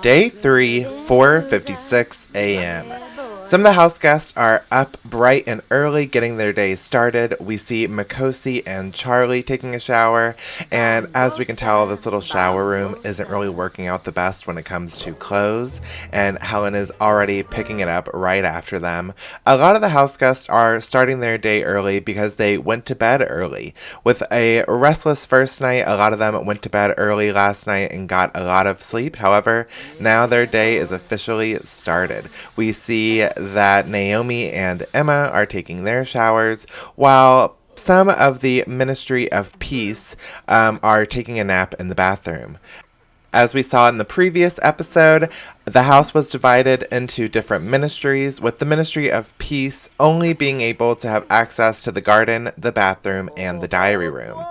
Day 3, 4:56 a.m. Some of the house guests are up bright and early getting their day started. We see Makosi and Charley taking a shower, and as we can tell, this little shower room isn't really working out the best when it comes to clothes, and Hellen is already picking it up right after them. A lot of the house guests are starting their day early because they went to bed early. With a restless first night, a lot of them went to bed early last night and got a lot of sleep. However, now their day is officially started. We see that Naomi and Emma are taking their showers, while some of the Ministry of Peace are taking a nap in the bathroom. As we saw in the previous episode, the house was divided into different ministries, with the Ministry of Peace only being able to have access to the garden, the bathroom, and the diary room.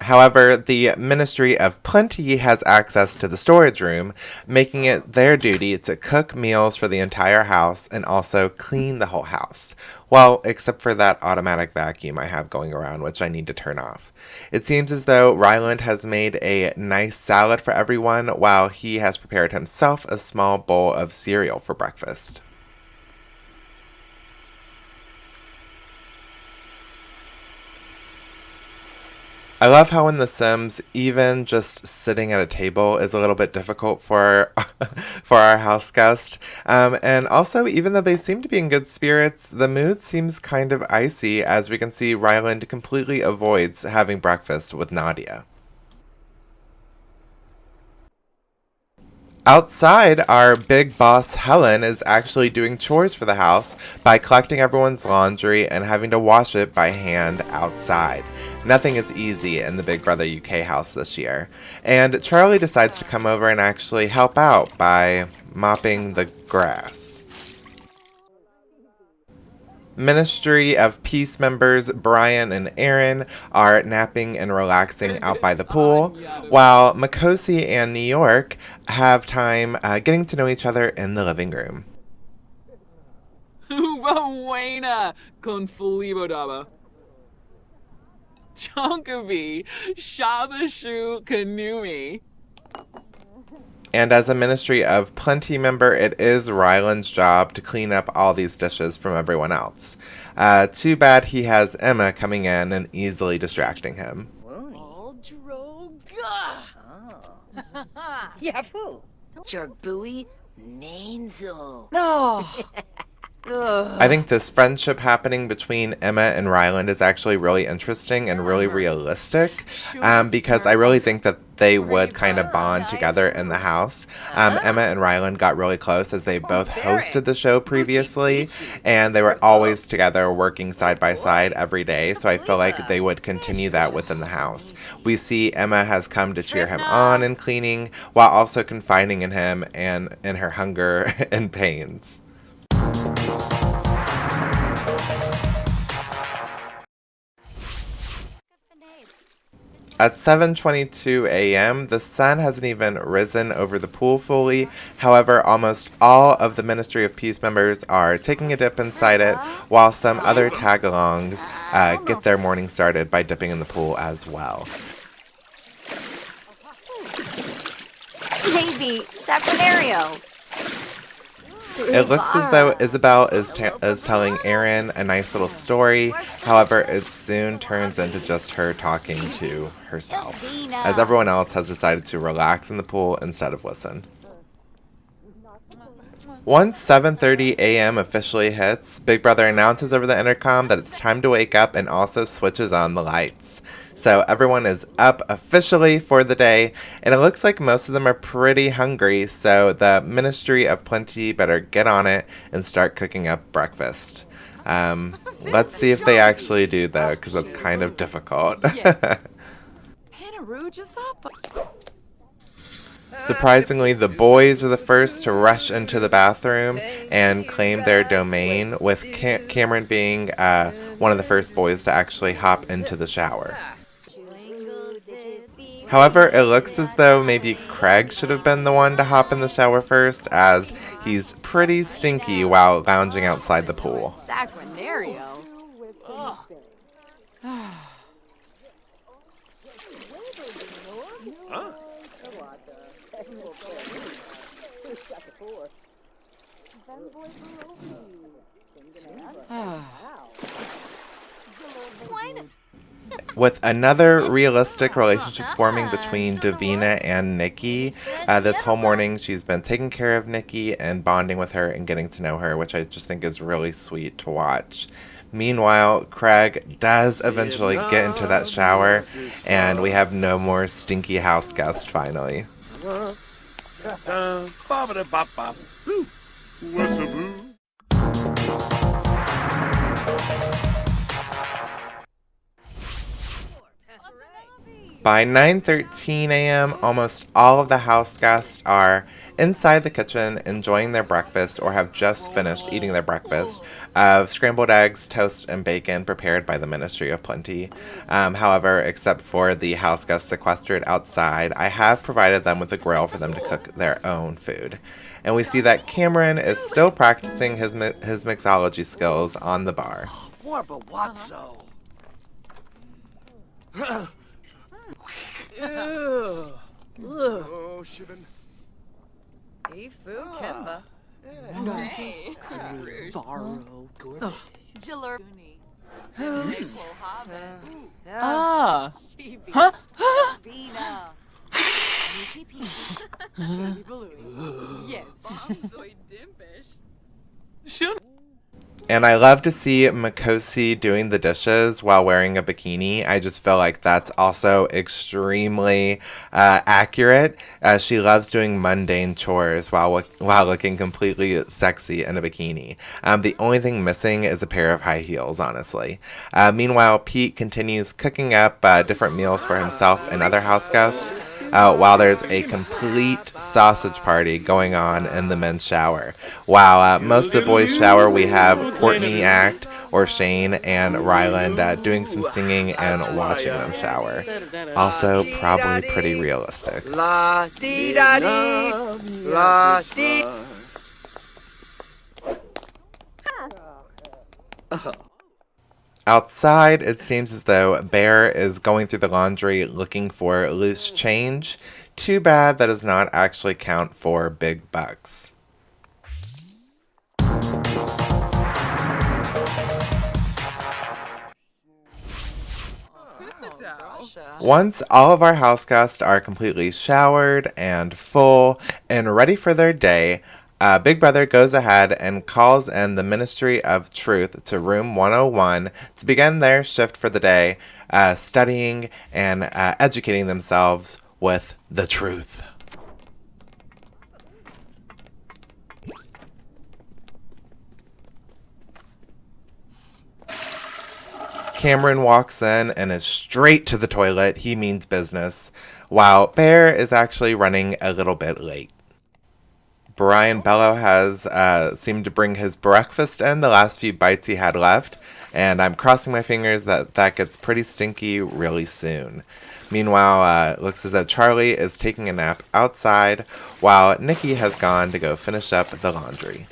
However, the Ministry of Plenty has access to the storage room, making it their duty to cook meals for the entire house and also clean the whole house. Well, except for that automatic vacuum I have going around, which I need to turn off. It seems as though Ryland has made a nice salad for everyone, while he has prepared himself a small bowl of cereal for breakfast. I love how in The Sims, even just sitting at a table is a little bit difficult for for our house guest. And also, even though they seem to be in good spirits, the mood seems kind of icy, as we can see Ryland completely avoids having breakfast with Nadia. Outside, our big boss Hellen is actually doing chores for the house by collecting everyone's laundry and having to wash it by hand outside. Nothing is easy in the Big Brother UK house this year. And Charley decides to come over and actually help out by mopping the grass. Ministry of Peace members Brian and Aaron are napping and relaxing out by the pool, while Makosi and New York have time getting to know each other in the living room. Buena con fulibodaba. Chonkavi, Shabashu Kanumi. And as a Ministry of Plenty member, it is Ryland's job to clean up all these dishes from everyone else. Too bad he has Emma coming in and easily distracting him. Yahoo! Jarbui Nainzo. No. I think this friendship happening between Emma and Ryland is actually really interesting and really realistic, because I really think that they would kind of bond together in the house. Emma and Ryland got really close as they both hosted the show previously, and they were always together working side by side every day, so I feel like they would continue that within the house. We see Emma has come to cheer him on in cleaning, while also confiding in him and in her hunger and pains. At 7:22 a.m., the sun hasn't even risen over the pool fully. However, almost all of the Ministry of Peace members are taking a dip inside it, while some other tag-alongs get their morning started by dipping in the pool as well. Maybe Saponario. It looks as though Isabelle is telling Aaron a nice little story. However, it soon turns into just her talking to herself, as everyone else has decided to relax in the pool instead of listen. Once 7:30 a.m. officially hits, Big Brother announces over the intercom that it's time to wake up and also switches on the lights. So everyone is up officially for the day, and it looks like most of them are pretty hungry, so the Ministry of Plenty better get on it and start cooking up breakfast. Let's see if they actually do, though, because that's kind of difficult. Surprisingly, the boys are the first to rush into the bathroom and claim their domain, with Cameron being one of the first boys to actually hop into the shower. However, it looks as though maybe Craig should have been the one to hop in the shower first, as he's pretty stinky while lounging outside the pool. With another realistic relationship forming between Davina and Nikki. This whole morning she's been taking care of Nikki and bonding with her and getting to know her, which I just think is really sweet to watch. Meanwhile, Craig does eventually get into that shower, and we have no more stinky house guest finally. By 9:13 a.m., almost all of the house guests are inside the kitchen enjoying their breakfast or have just finished eating their breakfast of scrambled eggs, toast, and bacon prepared by the Ministry of Plenty. However, except for the house guests sequestered outside, I have provided them with a grill for them to cook their own food. And we see that Cameron is still practicing his mixology skills on the bar. Oh, Shibin. Ifu Kimba. Ah. Huh? Shun. And I love to see Makosi doing the dishes while wearing a bikini. I just feel like that's also extremely accurate. She loves doing mundane chores while looking completely sexy in a bikini. The only thing missing is a pair of high heels, honestly. Meanwhile, Pete continues cooking up different meals for himself and other house guests. While there's a complete sausage party going on in the men's shower. While most of the boys shower, we have Courtney act, or Shane, and Ryland doing some singing and watching them shower. Also, probably pretty realistic. Outside, it seems as though Bear is going through the laundry looking for loose change. Too bad that does not actually count for big bucks. Once all of our house guests are completely showered and full and ready for their day, Big Brother goes ahead and calls in the Ministry of Truth to room 101 to begin their shift for the day, studying and educating themselves with the truth. Cameron walks in and is straight to the toilet. He means business, while Bear is actually running a little bit late. Brian Bello has seemed to bring his breakfast in the last few bites he had left, and I'm crossing my fingers that that gets pretty stinky really soon. Meanwhile, it looks as though Charley is taking a nap outside, while Nikki has gone to go finish up the laundry.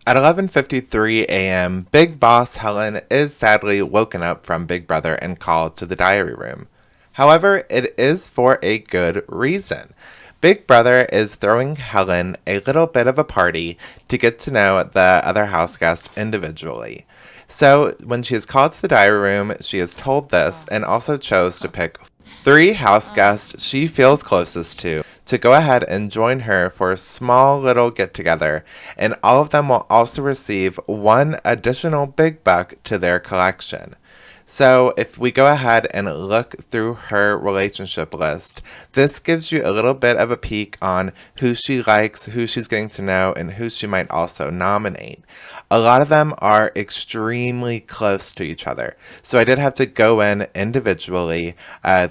At 11:53 a.m., Big Boss Hellen is sadly woken up from Big Brother and called to the diary room. However, it is for a good reason. Big Brother is throwing Hellen a little bit of a party to get to know the other house guests individually. So, when she is called to the diary room, she is told this and also chose to pick 3 house guests she feels closest to go ahead and join her for a small little get-together, and all of them will also receive 1 additional big buck to their collection. So if we go ahead and look through her relationship list, this gives you a little bit of a peek on who she likes, who she's getting to know, and who she might also nominate. A lot of them are extremely close to each other. So I did have to go in individually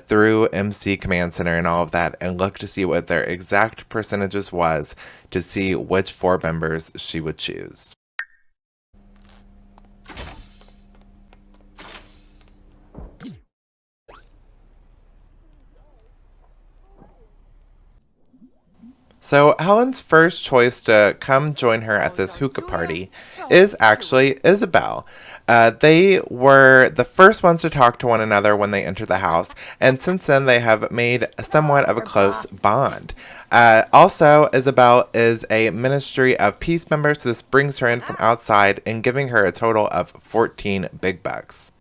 through MC Command Center and all of that and look to see what their exact percentages was to see which 4 members she would choose. So Helen's first choice to come join her at this hookah party is actually Isabelle. They were the first ones to talk to one another when they entered the house, and since then they have made somewhat of a close bond. Also, Isabelle is a Ministry of Peace member, so this brings her in from outside and giving her a total of 14 big bucks.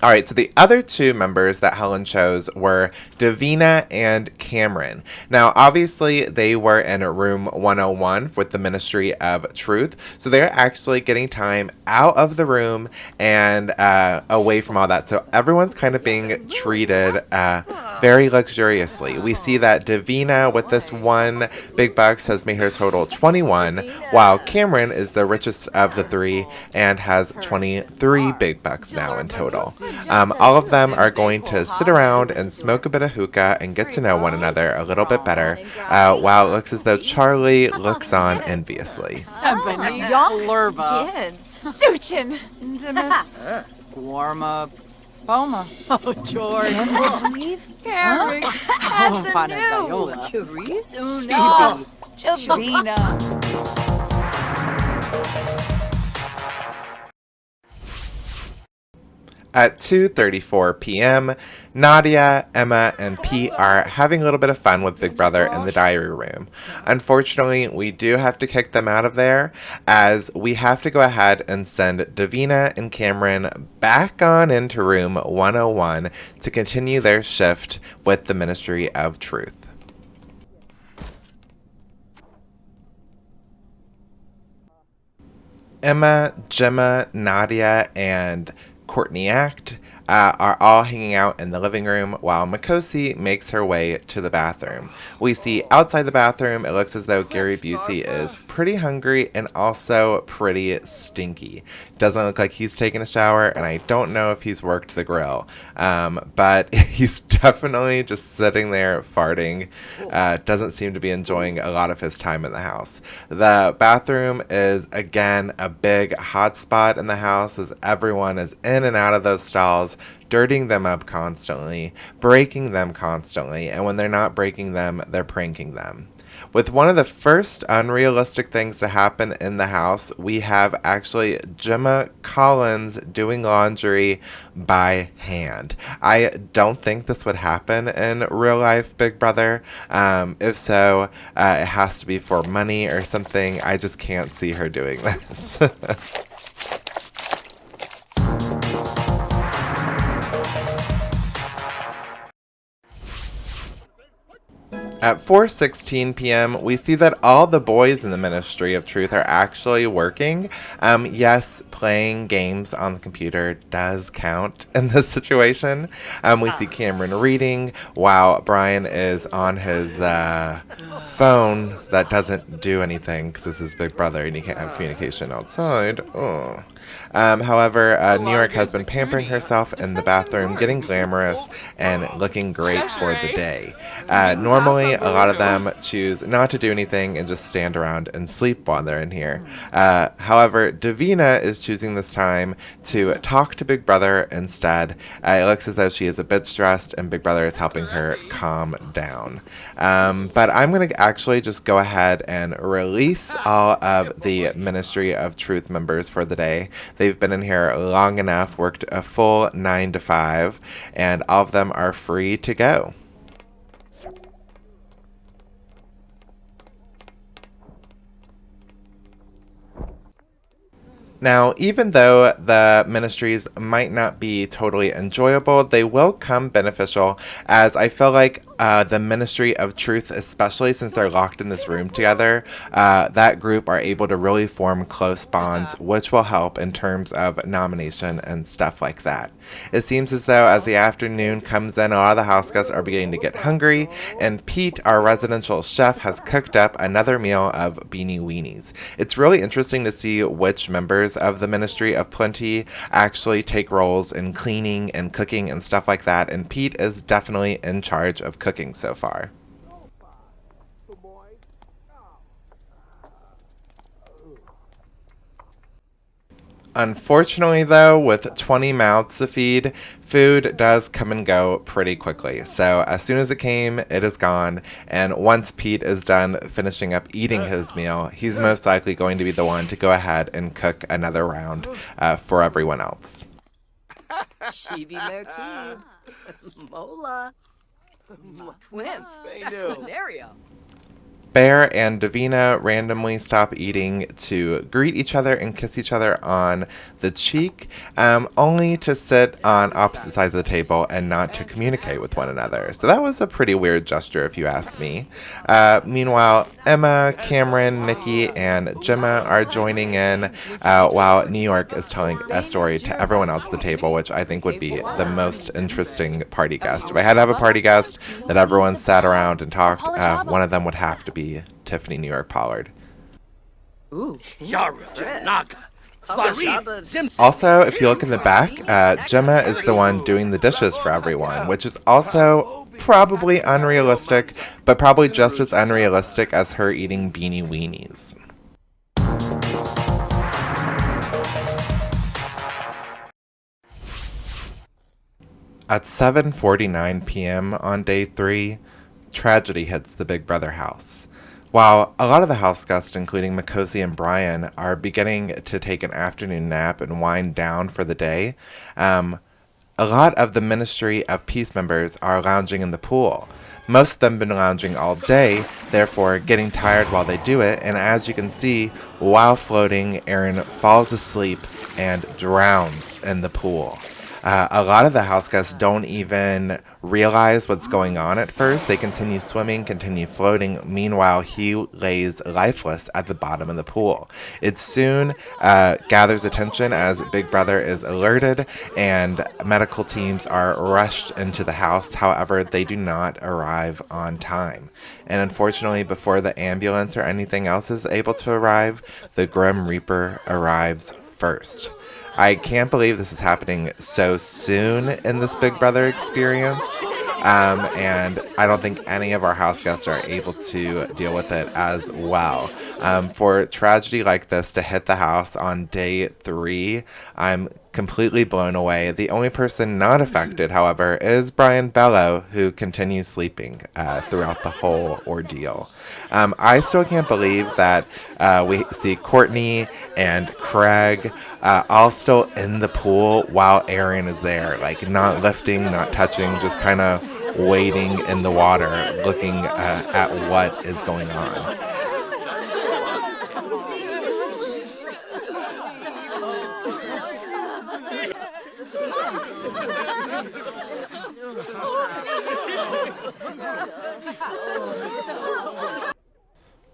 All right, so the other two members that Hellen chose were Davina and Cameron. Now, obviously, they were in room 101 with the Ministry of Truth, so they're actually getting time out of the room and away from all that. So everyone's kind of being treated very luxuriously. We see that Davina, with this one big bucks, has made her total 21, while Cameron is the richest of the three and has 23 big bucks now in total. All of them are going to sit around and smoke a bit of hookah and get to know one another a little bit better, while it looks as though Charley looks on enviously. Kids. Suchin. Intimus. Warm-up. Boma. Oh, George. Carrick. Panagayola. Suna. Davina. At 2:34 p.m., Nadia, Emma, and Pete are having a little bit of fun with Big Brother in the diary room. Unfortunately, we do have to kick them out of there, as we have to go ahead and send Davina and Cameron back on into room 101 to continue their shift with the Ministry of Truth. Emma, Gemma, Nadia, and Courtney are all hanging out in the living room while Makosi makes her way to the bathroom. We see outside the bathroom, it looks as though Gary Busey is pretty hungry and also pretty stinky. Doesn't look like he's taken a shower, and I don't know if he's worked the grill. But he's definitely just sitting there farting. Doesn't seem to be enjoying a lot of his time in the house. The bathroom is, again, a big hot spot in the house, as everyone is in and out of those stalls, dirtying them up constantly, breaking them constantly, and when they're not breaking them, they're pranking them. With one of the first unrealistic things to happen in the house, we have actually Gemma Collins doing laundry by hand. I don't think this would happen in real life, Big Brother. If so, it has to be for money or something. I just can't see her doing this. At 4:16 p.m., we see that all the boys in the Ministry of Truth are actually working. Yes, playing games on the computer does count in this situation. We see Cameron reading while Brian is on his phone that doesn't do anything because this is Big Brother and you can't have communication outside. Oh. However, New York has been pampering herself in the bathroom, getting glamorous and looking great for the day. Normally, a lot of them choose not to do anything and just stand around and sleep while they're in here. However, Davina is choosing this time to talk to Big Brother instead. It looks as though she is a bit stressed and Big Brother is helping her calm down. But I'm going to actually just go ahead and release all of the Ministry of Truth members for the day. They've been in here long enough, worked a full 9 to 5, and all of them are free to go. Now, even though the ministries might not be totally enjoyable, they will come beneficial, as I feel like the Ministry of Truth, especially since they're locked in this room together, that group are able to really form close bonds, which will help in terms of nomination and stuff like that. It seems as though as the afternoon comes in, a lot of the house guests are beginning to get hungry, and Pete, our residential chef, has cooked up another meal of beanie weenies. It's really interesting to see which members of the Ministry of Plenty actually take roles in cleaning and cooking and stuff like that, and Pete is definitely in charge of cooking so far. Unfortunately, though, with 20 mouths to feed, food does come and go pretty quickly. So as soon as it came, it is gone. And once Pete is done finishing up eating his meal, he's most likely going to be the one to go ahead and cook another round for everyone else. Chibi Merkib. Mola. Twimp. Scenario. Bear and Davina randomly stop eating to greet each other and kiss each other on the cheek, only to sit on opposite sides of the table and not to communicate with one another. So that was a pretty weird gesture, if you ask me. Meanwhile, Emma, Cameron, Nikki, and Gemma are joining in, while New York is telling a story to everyone else at the table, which I think would be the most interesting party guest. If I had to have a party guest that everyone sat around and talked, one of them would have to be Tiffany New York Pollard. Ooh. Yara, Naga, Farid, Simpson. Also, if you look in the back, Gemma is the one doing the dishes for everyone, which is also probably unrealistic, but probably just as unrealistic as her eating beanie weenies. At 7:49 p.m. on day 3, tragedy hits the Big Brother house. While a lot of the house guests, including Makosi and Brian, are beginning to take an afternoon nap and wind down for the day, a lot of the Ministry of Peace members are lounging in the pool. Most of them have been lounging all day, therefore getting tired while they do it, and as you can see, while floating, Aaron falls asleep and drowns in the pool. A lot of the house guests don't even realize what's going on at first. They continue swimming, continue floating. Meanwhile, he lays lifeless at the bottom of the pool. It soon gathers attention as Big Brother is alerted and medical teams are rushed into the house. However, they do not arrive on time. And unfortunately, before the ambulance or anything else is able to arrive, the Grim Reaper arrives first. I can't believe this is happening so soon in this Big Brother experience, and I don't think any of our house guests are able to deal with it as well. For tragedy like this to hit the house on day 3, I'm completely blown away. The only person not affected, however, is Brian Bello, who continues sleeping throughout the whole ordeal. I still can't believe that we see Courtney and Craig all still in the pool while Aaron is there, like not lifting, not touching, just kind of waiting in the water, looking at what is going on.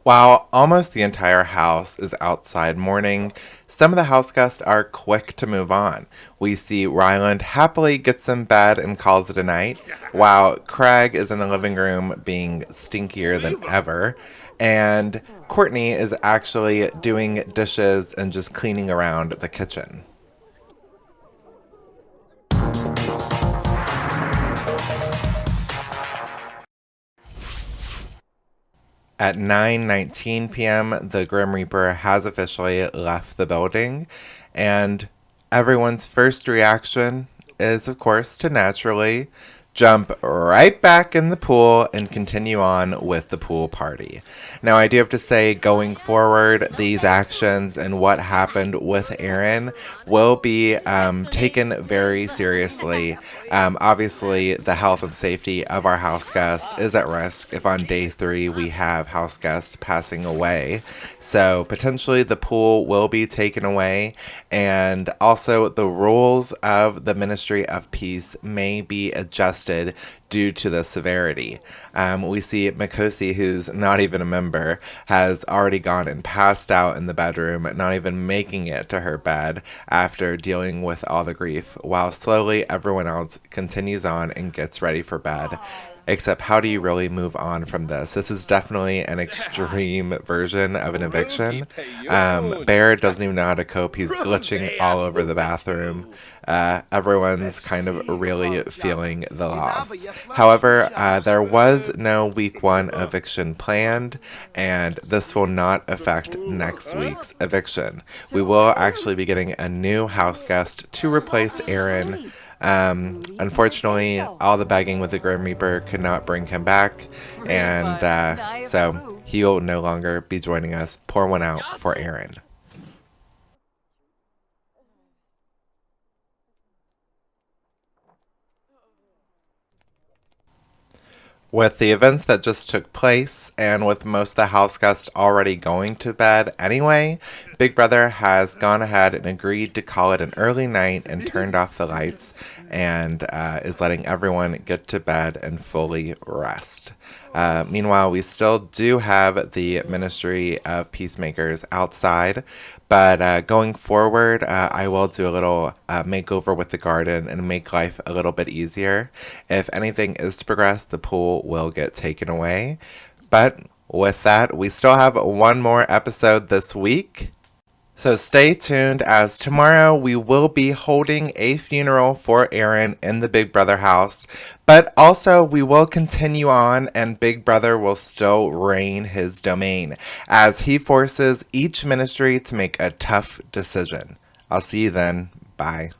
While almost the entire house is outside mourning, some of the house guests are quick to move on. We see Ryland happily gets in bed and calls it a night, while Craig is in the living room being stinkier than ever, and Courtney is actually doing dishes and just cleaning around the kitchen. At 9:19 p.m., the Grim Reaper has officially left the building, and everyone's first reaction is, of course, to naturally jump right back in the pool and continue on with the pool party. Now, I do have to say, going forward, these actions and what happened with Aaron will be taken very seriously. Obviously, the health and safety of our house guest is at risk if on day 3 we have house guests passing away. So potentially the pool will be taken away, and also the rules of the Ministry of Peace may be adjusted due to the severity. We see Makosi, who's not even a member, has already gone and passed out in the bedroom, not even making it to her bed after dealing with all the grief, while slowly everyone else continues on and gets ready for bed. Except how do you really move on from this? This is definitely an extreme version of an eviction. Bear doesn't even know how to cope. He's glitching all over the bathroom. Everyone's kind of really feeling the loss. However, there was no week 1 eviction planned, and this will not affect next week's eviction. We will actually be getting a new house guest to replace Aaron. Unfortunately, all the begging with the Grim Reaper could not bring him back, and so he'll no longer be joining us. Pour one out for Aaron. With the events that just took place, and with most of the house guests already going to bed anyway, Big Brother has gone ahead and agreed to call it an early night and turned off the lights, and is letting everyone get to bed and fully rest. Meanwhile, we still do have the Ministry of Peacemakers outside, but going forward, I will do a little makeover with the garden and make life a little bit easier. If anything is to progress, the pool will get taken away. But with that, we still have one more episode this week. So stay tuned, as tomorrow we will be holding a funeral for Aaron in the Big Brother house, but also we will continue on and Big Brother will still reign his domain as he forces each ministry to make a tough decision. I'll see you then. Bye.